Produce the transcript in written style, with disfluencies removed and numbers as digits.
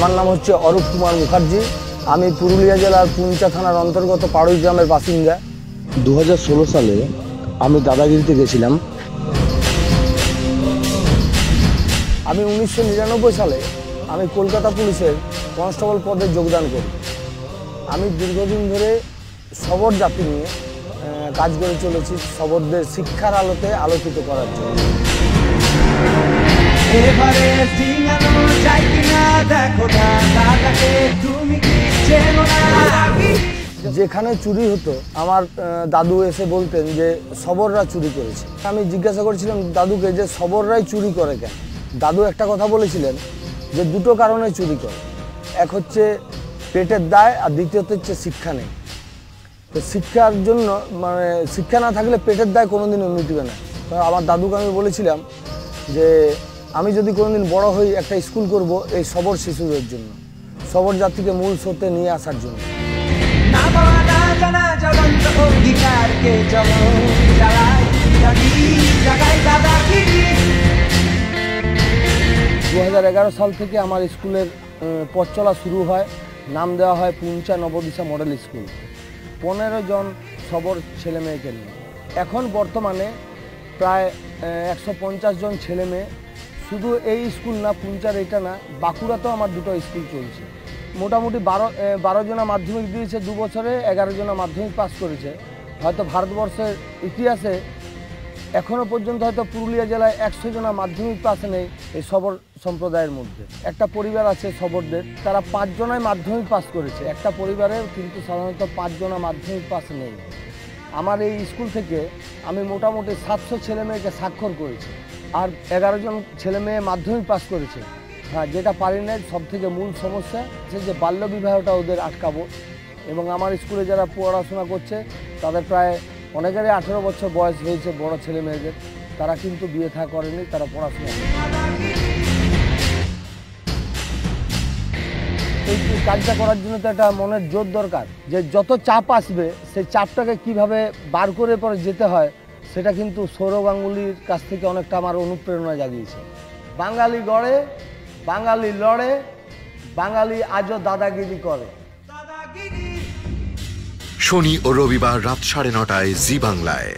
আমার নাম হচ্ছে অরূপ কুমার মুখার্জি। আমি পুরুলিয়া জেলার পুঞ্চা থানার অন্তর্গত পাড়ুই গ্রামের বাসিন্দা। 2016 সালে আমি দাদাগিরিতে গেছিলাম। আমি 1999 সালে আমি কলকাতা পুলিশের কনস্টেবল পদে যোগদান করি। আমি দীর্ঘদিন ধরে সবর জাতি নিয়ে কাজ করে চলেছি, সবরদের শিক্ষার আলোতে আলোকিত করার জন্য। যেখানে চুরি হতো আমার দাদু এসে বলতেন যে সবররা চুরি করেছে। আমি জিজ্ঞাসা করেছিলাম দাদুকে যে সবররাই চুরি করে কেন। দাদু একটা কথা বলেছিলেন যে দুটো কারণে চুরি করে, এক হচ্ছে পেটের দায় আর দ্বিতীয়ত হচ্ছে শিক্ষা নেই। তো শিক্ষার জন্য মানে শিক্ষা না থাকলে পেটের দায় কোনোদিনও মিটবে না। তো আমার দাদুকে আমি বলেছিলাম যে আমি যদি কোনোদিন বড় হই একটা স্কুল করব এই সবর শিশুদের জন্য, সবর জাতিকে মূল স্রোতে নিয়ে আসার জন্য। 2011 সাল থেকে আমার স্কুলের পথ চলা শুরু হয়। নাম দেওয়া হয় পুঞ্চা নবদিশা মডেল স্কুল। 15 জন সবর ছেলে মেয়েকে নিয়ে। এখন বর্তমানে প্রায় 150 জন ছেলে মেয়ে। শুধু এই স্কুল না, পুঞ্চার এটা না, বাঁকুড়াতেও আমার দুটো স্কুল চলছে। মোটামুটি 12 জনা মাধ্যমিক দিয়েছে 2 বছরে, 11 জনা মাধ্যমিক পাস করেছে। হয়তো ভারতবর্ষের ইতিহাসে এখনও পর্যন্ত হয়তো পুরুলিয়া জেলায় 100 জনা মাধ্যমিক পাস নেই এই সবর সম্প্রদায়ের মধ্যে। একটা পরিবার আছে সবরদের, তারা 5 জনাই মাধ্যমিক পাস করেছে একটা পরিবারে, কিন্তু সাধারণত 5 জনা মাধ্যমিক পাস নেই। আমার এই স্কুল থেকে আমি মোটামুটি 700 ছেলে মেয়েকে স্বাক্ষর করেছি, আর 11 জন ছেলে মেয়ে মাধ্যমিক পাস করেছে। হ্যাঁ, যেটা পারি না সব থেকে মূল সমস্যা সে যে বাল্যবিবাহটা ওদের আটকাবো। এবং আমার স্কুলে যারা পড়াশোনা করছে তাদের প্রায় অনেকেরই 18 বছর বয়স হয়েছে, বড় ছেলে মেয়েদের, তারা কিন্তু বিয়ে থা করেনি, তারা পড়াশোনা করে। এই কাজটা করার জন্য তো একটা মনের জোর দরকার, যে যত চাপ আসবে সেই চাপটাকে কিভাবে বার করে পরে যেতে হয়, সেটা কিন্তু সৌরভ গাঙ্গুলির কাছ থেকে অনেকটা আমার অনুপ্রেরণা জাগিয়েছে। বাঙালি গড়ে, বাঙালি লড়ে, বাঙালি আজও দাদাগিরি করে। শনি ও রবিবার রাত 9:30টায় জি বাংলায়।